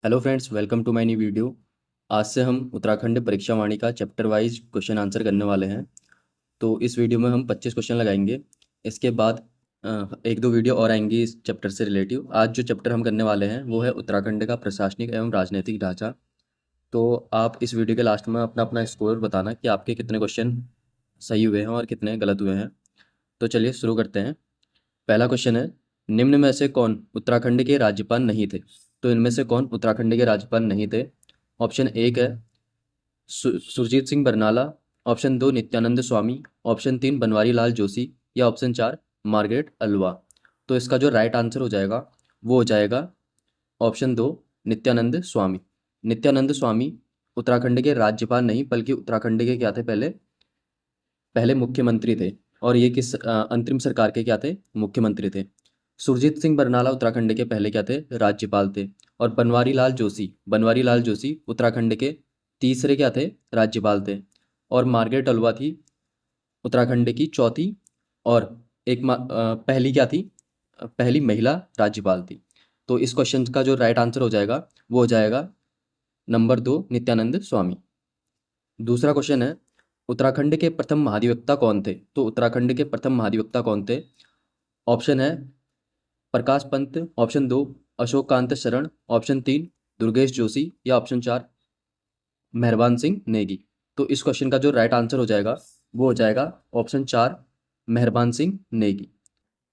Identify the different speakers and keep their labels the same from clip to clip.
Speaker 1: Hello friends, welcome to my new video. आज से हम उत्तराखंड परीक्षा वाणी का चैप्टर वाइज क्वेश्चन आंसर करने वाले हैं। तो इस वीडियो में हम 25 क्वेश्चन लगाएंगे। इसके बाद एक दो वीडियो और आएंगी इस चैप्टर से रिलेटिव। आज जो चैप्टर हम करने वाले हैं वो है उत्तराखंड का प्रशासनिक एवं राजनीतिक ढांचा। तो आप इस वीडियो के लास्ट में अपना अपना स्कोर बताना कि आपके कितने क्वेश्चन सही हुए हैं और कितने गलत हुए हैं। तो चलिए शुरू करते हैं। पहला क्वेश्चन है, निम्न में से कौन उत्तराखंड के राज्यपाल नहीं थे? तो इनमें से कौन उत्तराखंड के राज्यपाल नहीं थे? ऑप्शन एक है सुरजीत सिंह बरनाला, ऑप्शन दो नित्यानंद स्वामी, ऑप्शन तीन बनवारी लाल जोशी, या ऑप्शन चार मार्गरेट अल्वा। तो इसका जो राइट आंसर हो जाएगा वो हो जाएगा ऑप्शन दो नित्यानंद स्वामी। नित्यानंद स्वामी उत्तराखंड के राज्यपाल नहीं बल्कि उत्तराखंड के क्या थे, पहले पहले मुख्यमंत्री थे। और ये किस अंतरिम सरकार के क्या थे, मुख्यमंत्री थे। सुरजीत सिंह बरनाला उत्तराखंड के पहले क्या थे, राज्यपाल थे। और बनवारी लाल जोशी उत्तराखंड के तीसरे क्या थे, राज्यपाल थे। और मार्गरेट अल्वा थी उत्तराखंड की चौथी और पहली क्या थी, पहली महिला राज्यपाल थी। तो इस क्वेश्चन का जो राइट आंसर हो जाएगा वो हो जाएगा नंबर दो नित्यानंद स्वामी। दूसरा क्वेश्चन है, उत्तराखंड के प्रथम महाधिवक्ता कौन थे? तो उत्तराखंड के प्रथम महाधिवक्ता कौन थे? ऑप्शन है प्रकाश पंत, ऑप्शन दो अशोक कांत शरण, ऑप्शन तीन दुर्गेश जोशी, या ऑप्शन चार मेहरबान सिंह नेगी। तो इस क्वेश्चन का जो राइट आंसर हो जाएगा वो हो जाएगा ऑप्शन चार मेहरबान सिंह नेगी।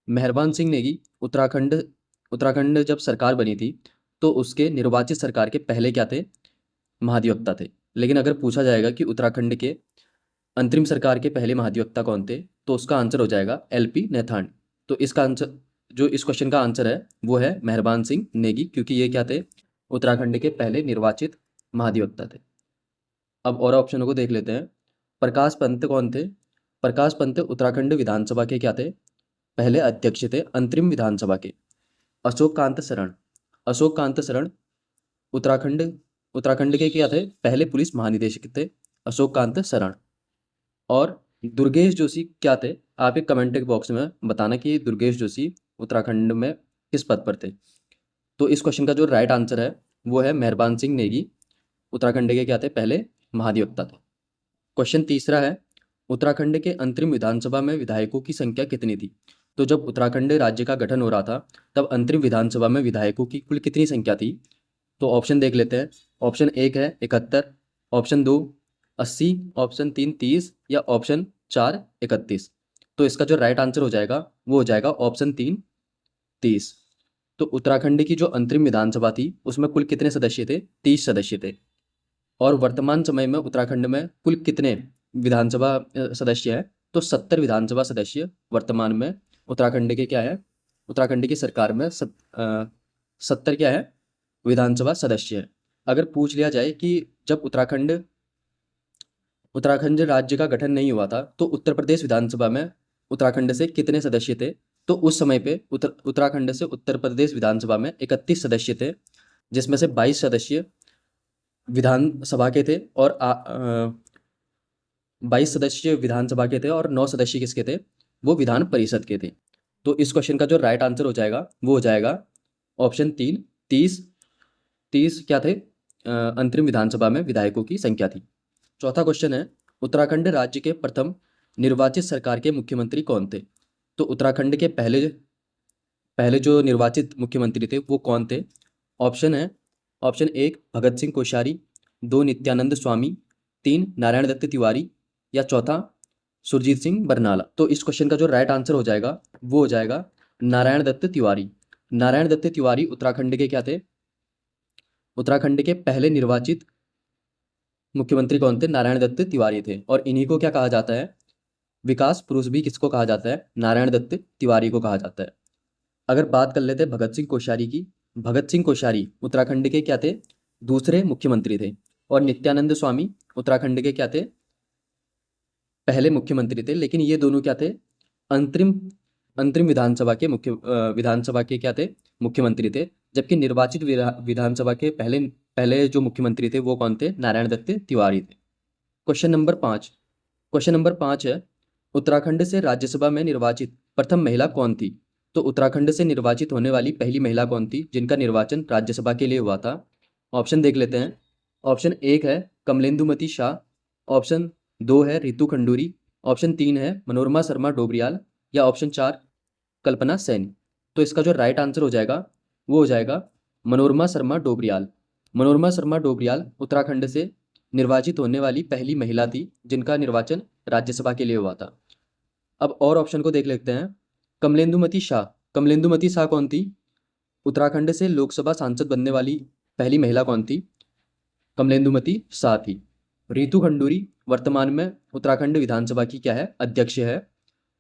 Speaker 1: मेहरबान सिंह नेगी उत्तराखंड उत्तराखंड जब सरकार बनी थी तो उसके निर्वाचित सरकार के पहले क्या थे, महाधिवक्ता थे। लेकिन अगर पूछा जाएगा कि उत्तराखंड के अंतरिम सरकार के पहले महाधिवक्ता कौन थे, तो उसका आंसर हो जाएगा एलपी नेथान। तो इसका आंसर, जो इस क्वेश्चन का आंसर है वो है मेहरबान सिंह नेगी, क्योंकि ये क्या थे, उत्तराखंड के पहले निर्वाचित महाधिवक्ता थे। अब और ऑप्शनों को देख लेते हैं। प्रकाश पंत कौन थे? प्रकाश पंत उत्तराखंड विधानसभा के क्या थे, पहले अध्यक्ष थे अंतरिम विधानसभा के। अशोक कांत शरण उत्तराखंड उत्तराखंड के क्या थे, पहले पुलिस महानिदेशक थे अशोक कांत शरण। और दुर्गेश जोशी क्या थे? आप एक कमेंट बॉक्स में बताना कि दुर्गेश जोशी उत्तराखंड में किस पद पर थे। तो इस क्वेश्चन का जो राइट आंसर है वो है मेहरबान सिंह नेगी, उत्तराखंड के क्या थे, पहले महाधिवक्ता थे। क्वेश्चन तीसरा है, उत्तराखंड के अंतरिम विधानसभा में विधायकों की संख्या कितनी थी? तो जब उत्तराखंड राज्य का गठन हो रहा था तब अंतरिम विधानसभा में विधायकों की कुल कितनी संख्या थी? तो ऑप्शन देख लेते हैं। ऑप्शन एक है 71, ऑप्शन दो 80, ऑप्शन तीन 30, या ऑप्शन चार 31। तो इसका जो राइट आंसर हो जाएगा वो हो जाएगा ऑप्शन तीन 30। तो उत्तराखंड की जो अंतरिम विधानसभा थी उसमें कुल कितने सदस्य थे, 30 सदस्य थे। और वर्तमान समय में उत्तराखंड में कुल कितने विधानसभा सदस्य हैं? तो 70 विधानसभा सदस्य वर्तमान में उत्तराखंड के क्या है, उत्तराखंड की सरकार में 70 क्या है, विधानसभा सदस्य है। अगर पूछ लिया जाए कि जब उत्तराखंड राज्य का गठन नहीं हुआ था तो उत्तर प्रदेश विधानसभा में उत्तराखंड से कितने सदस्य थे? तो उस समय पे उत्तराखंड से उत्तर प्रदेश विधानसभा में 31 सदस्य थे, जिसमें से 22 सदस्य विधानसभा के थे और 22 सदस्य विधानसभा के थे और 9 सदस्य किसके थे, वो विधान परिषद के थे। तो इस क्वेश्चन का जो राइट आंसर हो जाएगा वो हो जाएगा ऑप्शन तीन 30। 30 क्या थे, अंतरिम विधानसभा में विधायकों की संख्या थी। चौथा क्वेश्चन है, उत्तराखंड राज्य के प्रथम निर्वाचित सरकार के मुख्यमंत्री कौन थे? तो उत्तराखंड के पहले पहले जो निर्वाचित मुख्यमंत्री थे वो कौन थे? ऑप्शन है, ऑप्शन एक भगत सिंह कोश्यारी, दो नित्यानंद स्वामी, तीन नारायण दत्त तिवारी, या चौथा सुरजीत सिंह बरनाला। तो इस क्वेश्चन का जो राइट आंसर हो जाएगा वो हो जाएगा नारायण दत्त तिवारी। नारायण दत्त तिवारी उत्तराखंड के क्या थे, उत्तराखंड के पहले निर्वाचित मुख्यमंत्री कौन थे, नारायण दत्त तिवारी थे। और इन्हीं को क्या कहा जाता है, विकास पुरुष भी किसको कहा जाता है, नारायण दत्त तिवारी को कहा जाता है। अगर बात कर लेते हैं भगत सिंह कोश्यारी की, भगत सिंह कोश्यारी उत्तराखंड के क्या थे, दूसरे मुख्यमंत्री थे। और नित्यानंद स्वामी उत्तराखंड के क्या थे, पहले मुख्यमंत्री थे। लेकिन ये दोनों क्या थे, अंतरिम अंतरिम विधानसभा के क्या थे, मुख्यमंत्री थे। जबकि निर्वाचित विधानसभा के पहले पहले जो मुख्यमंत्री थे वो कौन थे, नारायण दत्त तिवारी थे। क्वेश्चन नंबर 5 है, उत्तराखंड से राज्यसभा में निर्वाचित प्रथम महिला कौन थी? तो उत्तराखंड से निर्वाचित होने वाली पहली महिला कौन थी जिनका निर्वाचन राज्यसभा के लिए हुआ था? ऑप्शन देख लेते हैं। ऑप्शन 1 है कमलेंदुमती शाह, ऑप्शन 2 है रितु खंडूरी, ऑप्शन 3 है मनोरमा शर्मा डोबरियाल, या ऑप्शन 4 कल्पना सैनी। तो इसका जो राइट आंसर हो जाएगा वो हो जाएगा मनोरमा शर्मा डोबरियाल। मनोरमा शर्मा डोबरियाल उत्तराखंड से निर्वाचित होने वाली पहली महिला थी जिनका निर्वाचन राज्यसभा के लिए हुआ था। अब और ऑप्शन को देख लेते हैं। कमलेंदुमती शाह, कमलेंदुमती शाह कौन थी? उत्तराखंड से लोकसभा सांसद बनने वाली पहली महिला कौन थी? कमलेंदुमती शाह थी। रितु खंडूरी वर्तमान में उत्तराखंड विधानसभा की क्या है? अध्यक्ष है।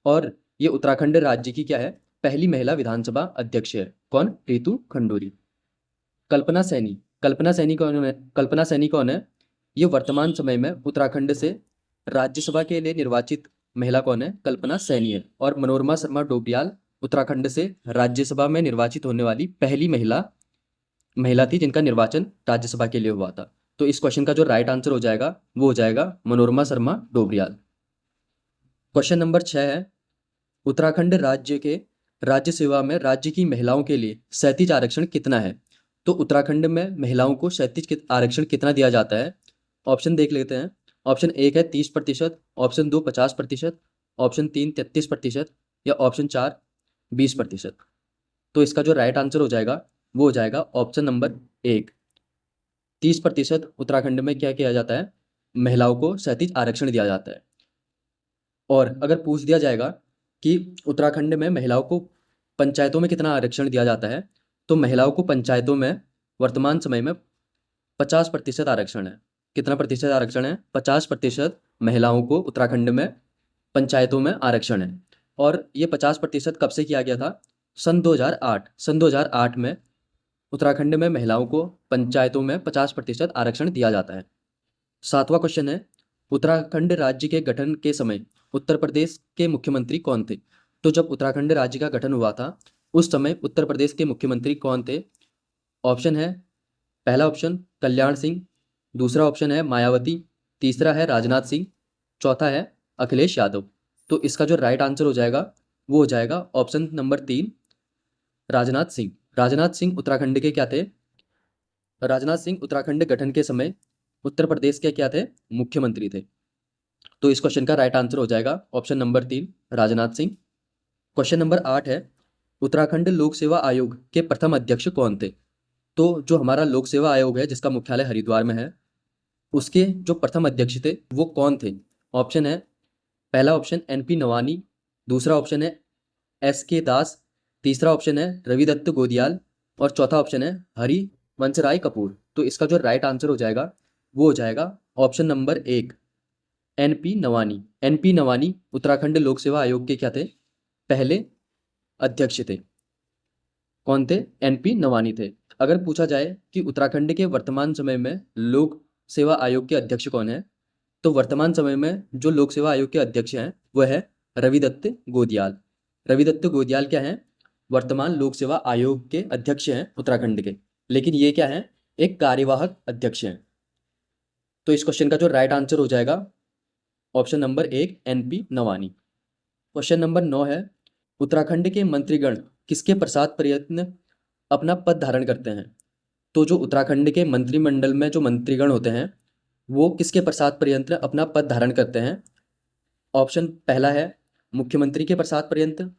Speaker 1: और ये उत्तराखंड राज्य की क्या है? पहली महिला विधानसभा अध्यक्ष है। कौन? रितु खंडूरी। कल्पना सैनी, कल्पना सैनी कौन है? कल्पना सैनी कौन है? ये वर्तमान समय में उत्तराखंड से राज्यसभा के लिए निर्वाचित महिला कौन है? कल्पना सैनी है। और मनोरमा शर्मा डोबरियाल उत्तराखंड से राज्यसभा में निर्वाचित होने वाली पहली महिला थी जिनका निर्वाचन राज्यसभा के लिए हुआ था। तो इस क्वेश्चन का जो राइट आंसर हो जाएगा वो हो जाएगा मनोरमा शर्मा डोबरियाल। क्वेश्चन नंबर 6 है उत्तराखंड राज्य के राज्य सेवा में राज्य की महिलाओं के लिए 37 आरक्षण कितना है? तो उत्तराखंड में महिलाओं को 37 आरक्षण कितना दिया जाता है? ऑप्शन देख लेते हैं। ऑप्शन 1 है 30%, ऑप्शन 2 50%, ऑप्शन 3 33%, या ऑप्शन 4 20%। तो इसका जो राइट आंसर हो जाएगा वो हो जाएगा ऑप्शन नंबर 1, 30% उत्तराखंड में क्या किया जाता है? महिलाओं को 37 आरक्षण दिया जाता है। और अगर पूछ दिया जाएगा कि उत्तराखंड में महिलाओं को पंचायतों में कितना आरक्षण दिया जाता है, तो महिलाओं को पंचायतों में वर्तमान समय में 50% आरक्षण है। कितना प्रतिशत आरक्षण है? 50% महिलाओं को उत्तराखंड में पंचायतों में आरक्षण है। और ये 50% कब से किया गया था? सन 2008 में उत्तराखंड में महिलाओं को पंचायतों में 50% आरक्षण दिया जाता है। 7वां क्वेश्चन है उत्तराखंड राज्य के गठन के समय उत्तर प्रदेश के मुख्यमंत्री कौन थे? तो जब उत्तराखंड राज्य का गठन हुआ था उस समय उत्तर प्रदेश के मुख्यमंत्री कौन थे? ऑप्शन है, पहला ऑप्शन कल्याण सिंह, दूसरा ऑप्शन है मायावती, तीसरा है राजनाथ सिंह, चौथा है अखिलेश यादव। तो इसका जो राइट आंसर हो जाएगा वो हो जाएगा ऑप्शन नंबर 3 राजनाथ सिंह। राजनाथ सिंह उत्तराखंड के क्या थे? राजनाथ सिंह उत्तराखंड गठन के समय उत्तर प्रदेश के क्या थे? मुख्यमंत्री थे। तो इस क्वेश्चन का राइट आंसर हो जाएगा option number 3 Rajnath Singh. Question number 8 है उत्तराखंड लोक सेवा आयोग के प्रथम अध्यक्ष कौन थे? तो जो हमारा लोक सेवा आयोग है जिसका मुख्यालय हरिद्वार में है, उसके जो प्रथम अध्यक्ष थे वो कौन थे? ऑप्शन है, पहला ऑप्शन एनपी नवानी, दूसरा ऑप्शन है एसके दास, तीसरा ऑप्शन है रविदत्त गोदियाल, और चौथा ऑप्शन है हरिवंशराय कपूर। तो इसका जो राइट आंसर हो जाएगा वो हो जाएगा option number 1 NP Nawani. NP Nawani Uttarakhand लोक सेवा आयोग के क्या थे? पहले अध्यक्ष थे। कौन थे? एनपी नवानी थे। अगर पूछा जाए कि उत्तराखंड के वर्तमान समय में लोक सेवा आयोग के अध्यक्ष कौन है, तो वर्तमान समय में जो लोक सेवा आयोग के अध्यक्ष हैं वह है रविदत्त गोदियाल। रविदत्त गोदियाल क्या हैं? वर्तमान लोक सेवा आयोग के अध्यक्ष हैं उत्तराखंड के, लेकिन ये क्या है? एक कार्यवाहक अध्यक्ष हैं। तो इस क्वेश्चन का जो राइट आंसर हो जाएगा option number 1 NP Nawani. Question number 9 है उत्तराखंड के मंत्रीगण किसके प्रसाद प्रयत्न अपना पद धारण करते हैं? तो जो उत्तराखंड के मंत्रिमंडल में जो मंत्रीगण होते हैं वो किसके प्रसाद पर्यंत अपना पद धारण करते हैं? ऑप्शन पहला है मुख्यमंत्री के प्रसाद पर्यंत,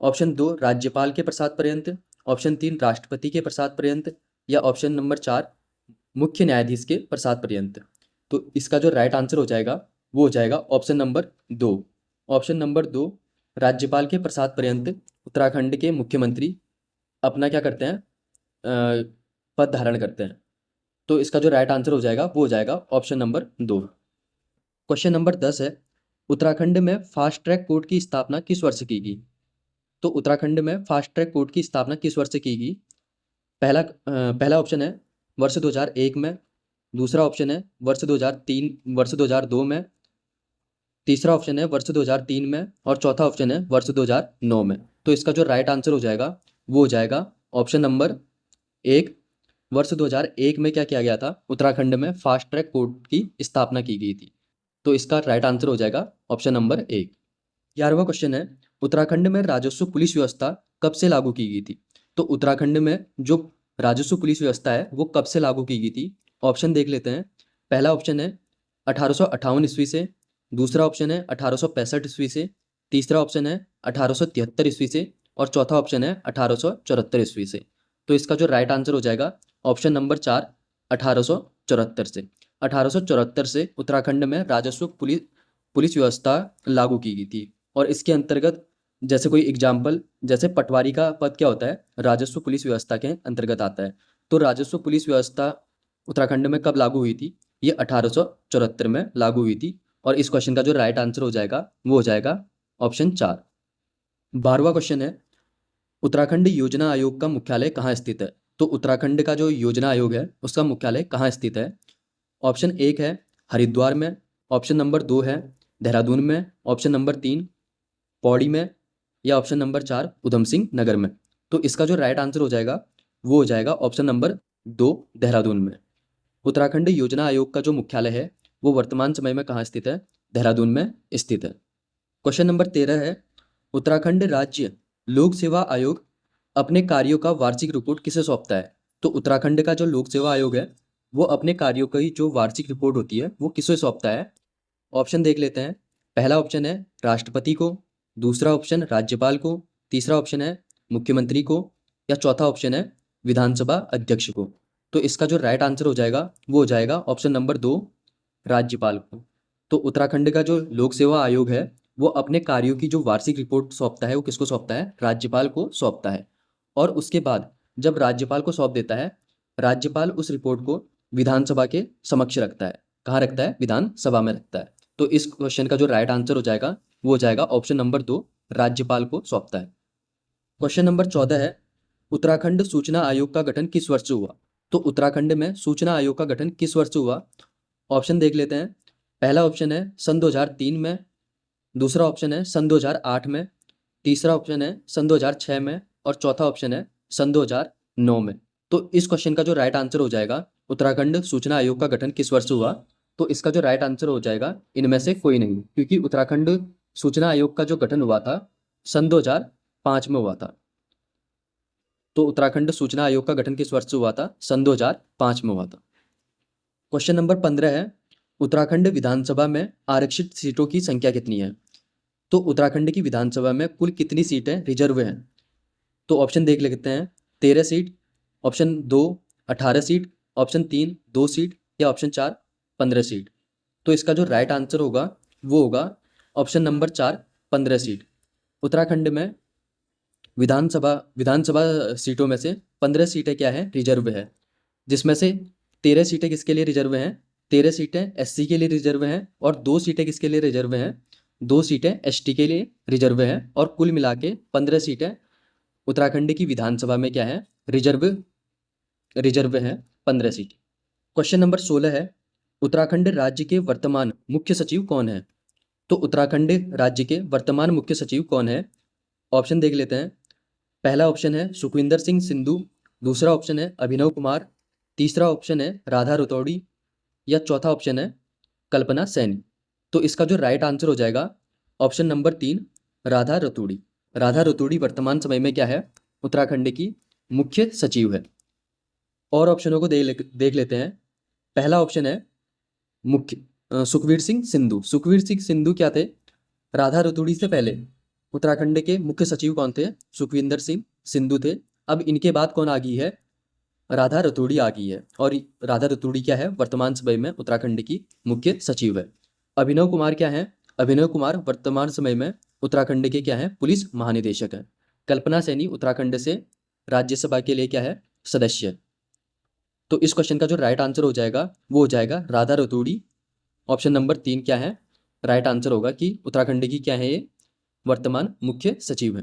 Speaker 1: ऑप्शन 2 राज्यपाल के प्रसाद पर्यंत, ऑप्शन 3 राष्ट्रपति के प्रसाद पर्यंत, या ऑप्शन नंबर 4 मुख्य न्यायाधीश के प्रसाद पर्यंत। तो इसका जो राइट आंसर हो जाएगा वो हो जाएगा ऑप्शन नंबर 2। ऑप्शन नंबर 2 राज्यपाल के प्रसाद पर्यंत उत्तराखंड के मुख्यमंत्री अपना क्या करते हैं? पद धारण करते हैं। तो इसका जो राइट आंसर हो जाएगा वो हो जाएगा ऑप्शन नंबर 2। क्वेश्चन नंबर 10 है उत्तराखंड में फास्ट ट्रैक कोर्ट की स्थापना किस वर्ष की गई? तो उत्तराखंड में फास्ट ट्रैक कोर्ट की स्थापना किस वर्ष की गई? पहला ऑप्शन है वर्ष 2001 में, दूसरा ऑप्शन है वर्ष 2002 में, तीसरा ऑप्शन है वर्ष 2003 में, और चौथा ऑप्शन है वर्ष 2009 में। तो इसका जो राइट आंसर हो जाएगा वो हो जाएगा ऑप्शन नंबर 1 वर्ष 2001 में क्या किया गया था? उत्तराखंड में फास्ट ट्रैक कोर्ट की स्थापना की गई थी। तो इसका राइट आंसर हो जाएगा ऑप्शन नंबर 1। 11वां क्वेश्चन है उत्तराखंड में राजस्व पुलिस व्यवस्था कब से लागू की गई थी? तो उत्तराखंड में जो राजस्व पुलिस व्यवस्था है वो कब से लागू की गई थी? ऑप्शन देख लेते हैं। पहला ऑप्शन है 1858 ईस्वी से, दूसरा ऑप्शन है 1865 ईस्वी से, तीसरा ऑप्शन है 1873 ईस्वी से और चौथा ऑप्शन है 1874 ईस्वी से। तो इसका जो राइट आंसर हो जाएगा ऑप्शन नंबर 4, 1874 से। 1874 से उत्तराखंड में राजस्व पुलिस पुलिस व्यवस्था लागू की गई थी। और इसके अंतर्गत जैसे कोई एग्जाम्पल, जैसे पटवारी का पद क्या होता है, राजस्व पुलिस व्यवस्था के अंतर्गत आता है। तो राजस्व पुलिस व्यवस्था उत्तराखंड में कब लागू हुई थी? ये 1874 में लागू हुई थी। और इस क्वेश्चन का जो राइट आंसर हो जाएगा वो हो जाएगा ऑप्शन 4। 12वां क्वेश्चन है, उत्तराखंड योजना आयोग का मुख्यालय कहाँ स्थित है? तो उत्तराखंड का जो योजना आयोग है उसका मुख्यालय कहाँ स्थित है? ऑप्शन 1 है हरिद्वार में, ऑप्शन नंबर 2 है देहरादून में, ऑप्शन नंबर 3 पौड़ी में या ऑप्शन नंबर 4 उधम सिंह नगर में। तो इसका जो राइट आंसर हो जाएगा वो हो जाएगा ऑप्शन नंबर 2 देहरादून में। उत्तराखंड योजना आयोग का जो मुख्यालय है वो वर्तमान समय में कहाँ स्थित है? देहरादून में स्थित है। क्वेश्चन नंबर 13 है, उत्तराखंड राज्य लोक सेवा आयोग अपने कार्यों का वार्षिक रिपोर्ट किसे सौंपता है? तो उत्तराखंड का जो लोक सेवा आयोग है वो अपने कार्यों की जो वार्षिक रिपोर्ट होती है वो किसे सौंपता है? ऑप्शन देख लेते हैं। पहला ऑप्शन है राष्ट्रपति को, दूसरा ऑप्शन राज्यपाल को, तीसरा ऑप्शन है मुख्यमंत्री को या चौथा ऑप्शन है विधानसभा अध्यक्ष को। तो इसका जो राइट आंसर हो जाएगा वो हो जाएगा ऑप्शन नंबर 2 राज्यपाल को। तो उत्तराखंड का जो लोक सेवा आयोग है वो अपने कार्यों की जो वार्षिक रिपोर्ट सौंपता है वो किसको सौंपता है? राज्यपाल को सौंपता है। और उसके बाद जब राज्यपाल को सौंप देता है, राज्यपाल उस रिपोर्ट को विधानसभा के समक्ष रखता है। कहाँ रखता है? विधानसभा में रखता है। तो इस क्वेश्चन का जो राइट आंसर हो जाएगा वो हो जाएगा ऑप्शन नंबर 2 राज्यपाल को सौंपता है। क्वेश्चन नंबर 14 है, उत्तराखंड सूचना आयोग का गठन किस वर्ष हुआ? तो उत्तराखंड में सूचना आयोग का गठन किस वर्ष हुआ? ऑप्शन देख लेते हैं। पहला ऑप्शन है सन 2003 में, दूसरा ऑप्शन है सन 2008 में, तीसरा ऑप्शन है सन 2006 में और चौथा ऑप्शन है सन 2009 में। तो इस क्वेश्चन का जो राइट आंसर हो जाएगा उत्तराखंड सूचना आयोग का गठन किस वर्ष हुआ? तो इसका जो राइट आंसर हो जाएगा इनमें से कोई नहीं, क्योंकि उत्तराखंड सूचना आयोग का जो गठन हुआ था सन 2005 में हुआ था। तो उत्तराखंड सूचना आयोग का गठन किस वर्ष से हुआ था? सन 2005 में हुआ था। क्वेश्चन नंबर 15 है, उत्तराखंड विधानसभा में आरक्षित सीटों की संख्या कितनी है? तो उत्तराखंड की विधानसभा में कुल कितनी सीटें रिजर्व हैं? तो ऑप्शन देख लेते हैं। 13 seat, option 2 18 seat, option 3 2 seat या ऑप्शन 4 15 सीट। तो इसका जो राइट आंसर होगा वो होगा ऑप्शन नंबर 4 15 सीट। उत्तराखंड में विधानसभा सीटों में से 15 सीटें क्या है? रिजर्व है। जिसमें से 13 सीटें किसके लिए रिजर्व हैं? 13 सीटें एससी के लिए रिजर्व हैं और 2 सीटें किसके लिए रिजर्व हैं? 2 सीटें एसटी के लिए रिजर्व हैं और कुल मिला के 15 सीटें उत्तराखंड की विधानसभा में क्या है? रिजर्व हैं 15 सीट। क्वेश्चन नंबर 16 है, उत्तराखंड राज्य के वर्तमान मुख्य सचिव कौन है? तो उत्तराखंड राज्य के वर्तमान मुख्य सचिव कौन है? ऑप्शन देख लेते हैं। पहला ऑप्शन है सुखविंदर सिंह सिंधु, दूसरा ऑप्शन है अभिनव कुमार, तीसरा ऑप्शन है राधा रतौड़ी या चौथा ऑप्शन है कल्पना सैनी। तो इसका जो राइट आंसर हो जाएगा ऑप्शन नंबर 3 राधा रतौड़ी। राधा रतौड़ी वर्तमान समय में क्या है? उत्तराखंड की मुख्य सचिव है। और ऑप्शनों को देख लेते हैं। पहला ऑप्शन है सुखवीर सिंह सिंधु। सुखवीर सिंह सिंधु क्या थे? राधा रतौड़ी से पहले उत्तराखंड के मुख्य सचिव कौन थे? सुखविंदर सिंह सिंधु थे। अब इनके बाद कौन आ गई है? राधा रतौड़ी आ गई है। और राधा रतौड़ी क्या है? वर्तमान समय में उत्तराखंड की मुख्य सचिव है। अभिनव कुमार क्या है? अभिनव कुमार वर्तमान समय में उत्तराखंड के क्या है? पुलिस महानिदेशक है। कल्पना सैनी उत्तराखंड से राज्यसभा के लिए क्या है? सदस्य है। तो इस क्वेश्चन का जो राइट आंसर हो जाएगा वो हो जाएगा राधा रतौड़ी। ऑप्शन नंबर 3 क्या है? राइट आंसर होगा कि उत्तराखंड की क्या है? ये वर्तमान मुख्य सचिव है।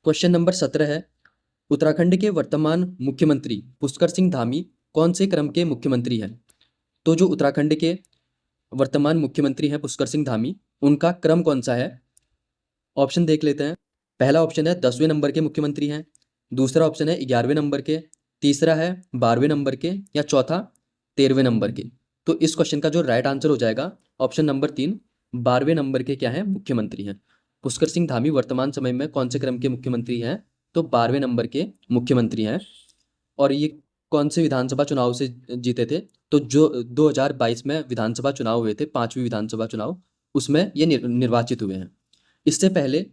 Speaker 1: क्वेश्चन नंबर 17 है, उत्तराखंड के वर्तमान मुख्यमंत्री पुष्कर सिंह धामी कौन से क्रम के मुख्यमंत्री हैं? तो जो उत्तराखंड के वर्तमान मुख्यमंत्री हैं पुष्कर सिंह धामी, उनका क्रम कौन सा है? ऑप्शन देख लेते हैं। पहला ऑप्शन है 10वें नंबर के मुख्यमंत्री हैं, दूसरा ऑप्शन है 11वें नंबर के, तीसरा है 12वें नंबर के या चौथा 13वें नंबर के। तो इस क्वेश्चन का जो राइट आंसर हो जाएगा ऑप्शन नंबर 3 12वें नंबर के क्या है? मुख्यमंत्री हैं। पुष्कर सिंह धामी वर्तमान समय में कौन से क्रम के मुख्यमंत्री हैं? तो 12वें नंबर के मुख्यमंत्री हैं। और ये कौन से विधानसभा चुनाव से जीते थे? तो जो 2022 में विधानसभा चुनाव हुए थे, 5वीं विधानसभा चुनाव, उसमें ये निर्वाचित हुए हैं। इससे पहले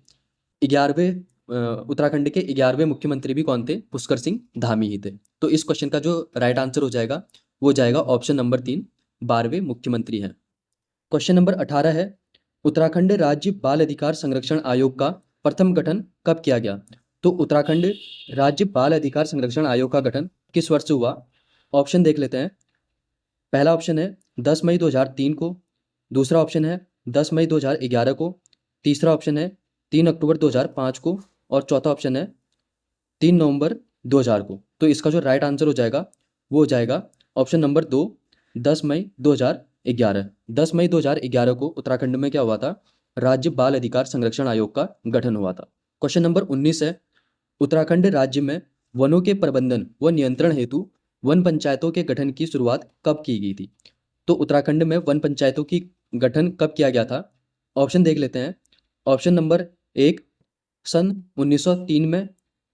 Speaker 1: 11वें उत्तराखंड के 11वें मुख्यमंत्री भी कौन थे? पुष्कर सिंह धामी ही थे। तो इस क्वेश्चन का जो राइट आंसर हो जाएगा वो जाएगा ऑप्शन नंबर 3, 12वें मुख्यमंत्री हैं। क्वेश्चन नंबर 18 है, उत्तराखंड राज्य बाल अधिकार संरक्षण आयोग का प्रथम गठन कब किया गया? तो उत्तराखंड राज्य बाल अधिकार संरक्षण आयोग का गठन किस वर्ष हुआ? ऑप्शन देख लेते हैं। पहला ऑप्शन है 10 मई 2003 को, दूसरा ऑप्शन है 10 मई 2011 को, तीसरा ऑप्शन है 3 अक्टूबर 2005 को, और चौथा ऑप्शन है 3 नवंबर 2000 को। तो इसका जो राइट आंसर हो जाएगा वो हो जाएगा ऑप्शन नंबर 2, 10 मई 2011। 10 मई 2011 को उत्तराखंड में क्या हुआ था? राज्य बाल अधिकार संरक्षण आयोग का गठन हुआ था। क्वेश्चन नंबर 19 है, उत्तराखंड राज्य में वनों के प्रबंधन व नियंत्रण हेतु वन पंचायतों के गठन की शुरुआत कब की गई थी? तो उत्तराखंड में वन पंचायतों की गठन कब किया गया था? ऑप्शन देख लेते हैं। ऑप्शन नंबर 1 सन 1903 में,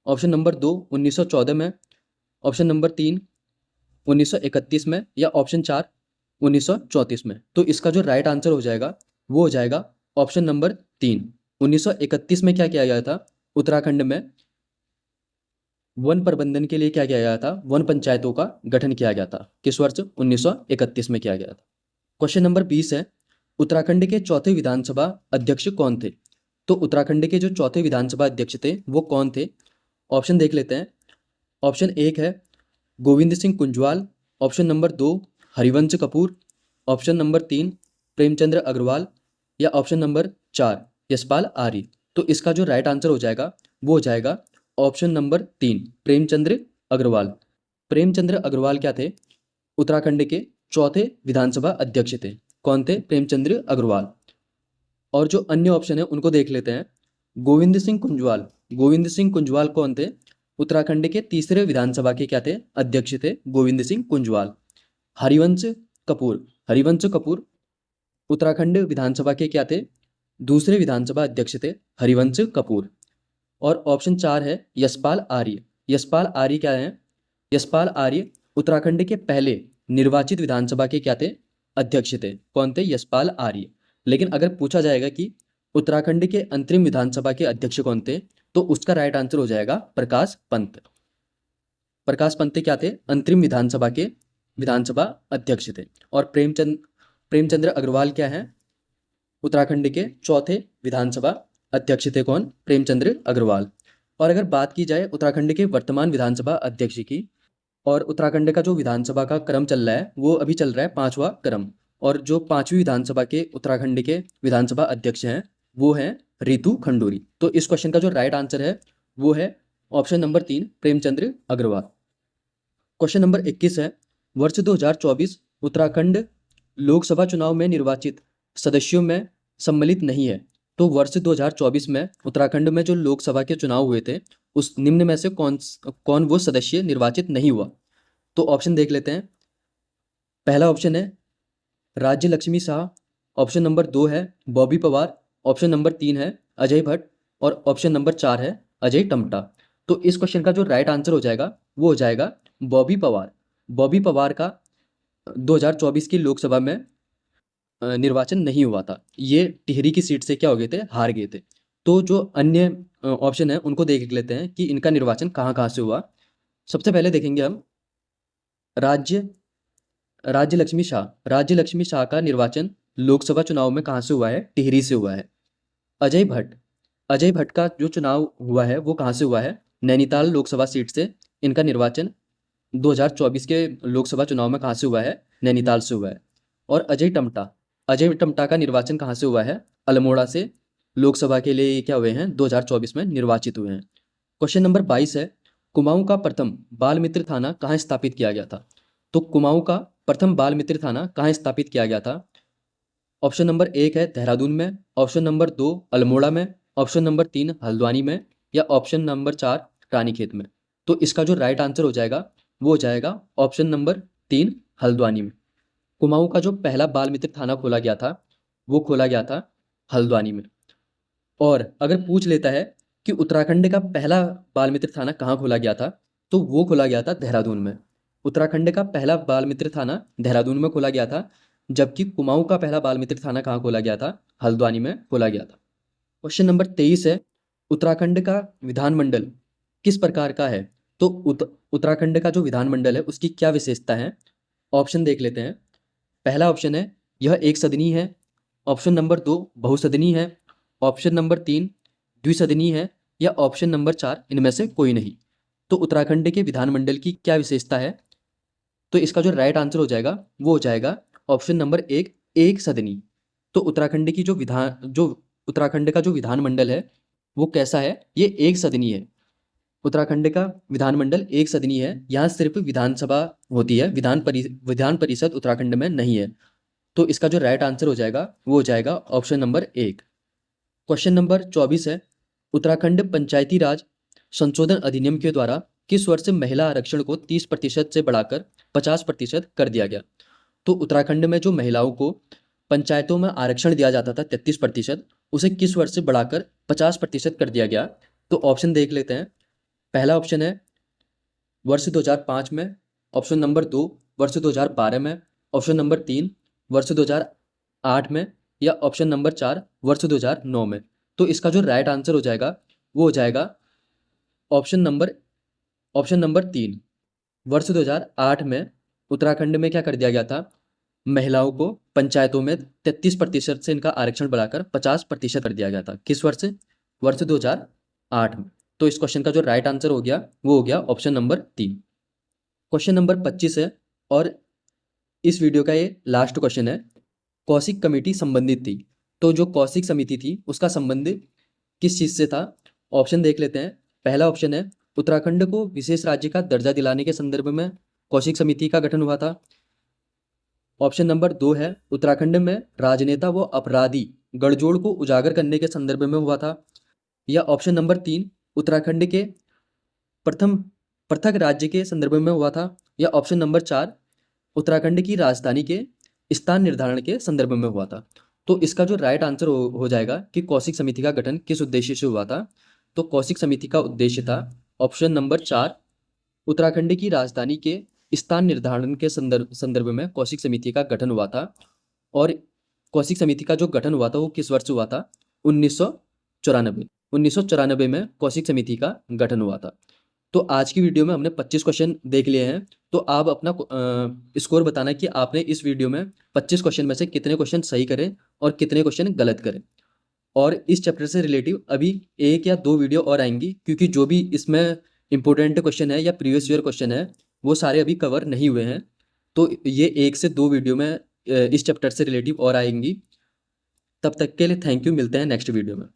Speaker 1: ऑप्शन नंबर 2 1914 में, ऑप्शन नंबर 3 1931 में, या ऑप्शन 4 1934 में। तो इसका जो राइट आंसर हो जाएगा वो हो जाएगा ऑप्शन नंबर 3। 1931 में क्या किया गया था? उत्तराखंड में वन प्रबंधन के लिए क्या किया गया था? वन पंचायतों का गठन किया गया था। किस वर्ष? 1931 में किया गया था। क्वेश्चन नंबर 20 है, उत्तराखंड के चौथे विधानसभा अध्यक्ष कौन थे? तो उत्तराखंड के जो चौथे विधानसभा अध्यक्ष थे वो कौन थे? ऑप्शन देख लेते हैं। ऑप्शन 1 है Govind Singh Kunjwal, option number 2 Harivansh Kapoor, option number 3 Premchandra Agarwal, या ऑप्शन नंबर 4 यशपाल आर्य। तो इसका जो राइट आंसर हो जाएगा वो हो जाएगा ऑप्शन नंबर 3 प्रेमचंद्र अग्रवाल। प्रेमचंद्र अग्रवाल क्या थे? उत्तराखंड के चौथे विधानसभा अध्यक्ष थे। कौन थे? प्रेमचंद्र अग्रवाल। और जो अन्य ऑप्शन है उनको देख लेते हैं। गोविंद सिंह कुंजवाल, गोविंद सिंह कुंजवाल कौन थे? उत्तराखंड के तीसरे विधानसभा के क्या थे? अध्यक्ष थे गोविंद सिंह कुंजवाल। हरिवंश कपूर, हरिवंश कपूर उत्तराखंड विधानसभा के क्या थे? दूसरे विधानसभा अध्यक्ष थे हरिवंश कपूर। और ऑप्शन 4 है यशपाल आर्य। यशपाल आर्य क्या है? यशपाल आर्य उत्तराखंड के पहले निर्वाचित विधानसभा के क्या थे? अध्यक्ष थे। कौन थे? यशपाल आर्य। लेकिन अगर पूछा जाएगा कि उत्तराखंड के अंतरिम विधानसभा के अध्यक्ष कौन थे, तो उसका राइट आंसर हो जाएगा प्रकाश पंत। प्रकाश पंत क्या थे? अंतरिम विधानसभा के विधानसभा अध्यक्ष थे। और प्रेमचंद्र अग्रवाल क्या है? उत्तराखंड के चौथे विधानसभा अध्यक्ष थे। कौन? प्रेमचंद्र अग्रवाल। और अगर बात की जाए उत्तराखंड के वर्तमान विधानसभा अध्यक्ष की, और उत्तराखंड का जो विधानसभा का क्रम चल रहा है वो अभी चल रहा है 5वां क्रम, और जो 5वीं विधानसभा के उत्तराखंड के विधानसभा अध्यक्ष हैं वो हैं रितु खंडूरी। तो इस क्वेश्चन का जो राइट आंसर है वो है option number 3 Premchandra Agarwal. Question number 21 है, वर्ष 2024 उत्तराखंड लोकसभा चुनाव में निर्वाचित सदस्यों में सम्मिलित नहीं है। तो वर्ष 2024 में उत्तराखंड में जो लोकसभा के चुनाव हुए थे उस निम्न में से कौन वो सदस्य निर्वाचित नहीं हुआ? तो ऑप्शन देख लेते हैं। पहला ऑप्शन है राज्य लक्ष्मी शाह, ऑप्शन नंबर 2 है बॉबी पवार, ऑप्शन नंबर 3 है अजय भट्ट, और ऑप्शन नंबर 4 है अजय टम्टा। तो इस क्वेश्चन का जो राइट आंसर हो जाएगा वो हो जाएगा बॉबी पवार। बॉबी पवार का 2024 की लोकसभा में निर्वाचन नहीं हुआ था। ये टिहरी की सीट से क्या हो गए थे? हार गए थे। तो जो अन्य ऑप्शन है उनको देख लेते हैं कि इनका निर्वाचन कहाँ कहाँ से हुआ। सबसे पहले देखेंगे हम राज्य लक्ष्मी शाह। राज्य लक्ष्मी शाह का निर्वाचन लोकसभा चुनाव में कहाँ से हुआ है? टिहरी से हुआ है। अजय भट्ट का जो चुनाव हुआ है वो कहाँ से हुआ है? नैनीताल लोकसभा सीट से इनका निर्वाचन 2024 के लोकसभा चुनाव में कहाँ से हुआ है? नैनीताल से हुआ है। और अजय टम्टा का निर्वाचन कहाँ से हुआ है? अल्मोड़ा से लोकसभा के लिए क्या हुए हैं? 2024 में निर्वाचित हुए हैं। क्वेश्चन नंबर 22 है, कुमाऊं का प्रथम बाल मित्र थाना कहाँ स्थापित किया गया था? तो कुमाऊं का प्रथम बाल मित्र थाना कहाँ स्थापित किया गया था? ऑप्शन नंबर 1 है देहरादून में, ऑप्शन नंबर 2 अल्मोड़ा में, ऑप्शन नंबर 3 हल्द्वानी में, या ऑप्शन नंबर 4 रानीखेत में। तो इसका जो राइट आंसर हो जाएगा वो हो जाएगा ऑप्शन नंबर 3 हल्द्वानी में। कुमाऊं का जो पहला बाल मित्र थाना खोला गया था वो खोला गया था हल्द्वानी में। और अगर पूछ लेता है कि उत्तराखंड का पहला बाल मित्र थाना कहाँ खोला गया था, तो वो खोला गया था देहरादून में। उत्तराखंड का पहला बाल मित्र थाना देहरादून में खोला गया था, जबकि कुमाऊं का पहला बाल मित्र थाना कहाँ खोला गया था? हल्द्वानी में खोला गया था। क्वेश्चन नंबर 23 है, उत्तराखंड का विधानमंडल किस प्रकार का है? तो उत्तराखंड का जो विधानमंडल है उसकी क्या विशेषता है? ऑप्शन देख लेते हैं। पहला ऑप्शन है यह एक सदनी है। ऑप्शन नंबर 2 बहुसदनी है। ऑप्शन नंबर 3 द्विसदनी है। या ऑप्शन नंबर 4 इनमें से कोई नहीं। तो उत्तराखंड के विधानमंडल की क्या विशेषता है? तो इसका जो राइट आंसर हो जाएगा वो हो जाएगा ऑप्शन नंबर 1 एक सदनी। तो उत्तराखंड का जो विधानमंडल है वो कैसा है? ये एक सदनी है। उत्तराखंड का विधानमंडल एक सदनी है। यहाँ सिर्फ विधानसभा होती है, विधान परिषद उत्तराखंड में नहीं है। तो इसका जो राइट आंसर हो जाएगा वो हो जाएगा ऑप्शन नंबर 1। क्वेश्चन नंबर 24 है, उत्तराखंड पंचायती राज संशोधन अधिनियम के द्वारा किस वर्ष महिला आरक्षण को 30% से बढ़ाकर 50% कर दिया गया? तो उत्तराखंड में जो महिलाओं को पंचायतों में आरक्षण दिया जाता था 33%, उसे किस वर्ष से बढ़ाकर 50% कर दिया गया? तो ऑप्शन देख लेते हैं। पहला ऑप्शन है वर्ष 2005 में। ऑप्शन नंबर 2 वर्ष 2012 में। ऑप्शन नंबर 3 वर्ष 2008 में। या ऑप्शन नंबर 4 वर्ष 2009 में। तो इसका जो राइट आंसर हो जाएगा वो हो जाएगा ऑप्शन नंबर 3। वर्ष 2008 में उत्तराखंड में क्या कर दिया गया था? महिलाओं को पंचायतों में 33% से इनका आरक्षण बढ़ाकर 50% कर दिया गया था। किस वर्ष? वर्ष 2008 में। तो इस क्वेश्चन का जो राइट आंसर हो गया वो हो गया ऑप्शन नंबर 3। क्वेश्चन नंबर 25 है और इस वीडियो का ये लास्ट क्वेश्चन है। कौशिक कमेटी संबंधित थी, तो जो कौशिक समिति थी उसका संबंध किस चीज से था? ऑप्शन देख लेते हैं। पहला ऑप्शन है उत्तराखंड को विशेष राज्य का दर्जा दिलाने के संदर्भ में कौशिक समिति का गठन हुआ था। ऑप्शन नंबर 2 है उत्तराखंड में राजनेता व अपराधी गठजोड़ को उजागर करने के संदर्भ में हुआ था। या ऑप्शन नंबर 3 उत्तराखंड के प्रथम पृथक राज्य के संदर्भ में हुआ था। या ऑप्शन नंबर 4 उत्तराखंड की राजधानी के स्थान निर्धारण के संदर्भ में हुआ था। तो इसका जो राइट आंसर हो जाएगा कि कौशिक समिति का गठन किस उद्देश्य से हुआ था? तो कौशिक समिति का उद्देश्य था ऑप्शन नंबर 4 उत्तराखंड की राजधानी के स्थान निर्धारण के संदर्भ में कौशिक समिति का गठन हुआ था। और कौशिक समिति का जो गठन हुआ था वो किस वर्ष हुआ था? 1994 में कौशिक समिति का गठन हुआ था। तो आज की वीडियो में हमने 25 क्वेश्चन देख लिए हैं। तो आप अपना स्कोर बताना कि आपने इस वीडियो में 25 क्वेश्चन में से कितने क्वेश्चन सही करें और कितने क्वेश्चन गलत करें। और इस चैप्टर से रिलेटिव अभी 1 या 2 वीडियो और आएंगी, क्योंकि जो भी इसमें इंपॉर्टेंट क्वेश्चन है या प्रीवियस ईयर क्वेश्चन है वो सारे अभी कवर नहीं हुए हैं। तो ये 1 से 2 वीडियो में इस चैप्टर से रिलेटिव और आएंगी। तब तक के लिए थैंक यू। मिलते हैं नेक्स्ट वीडियो में।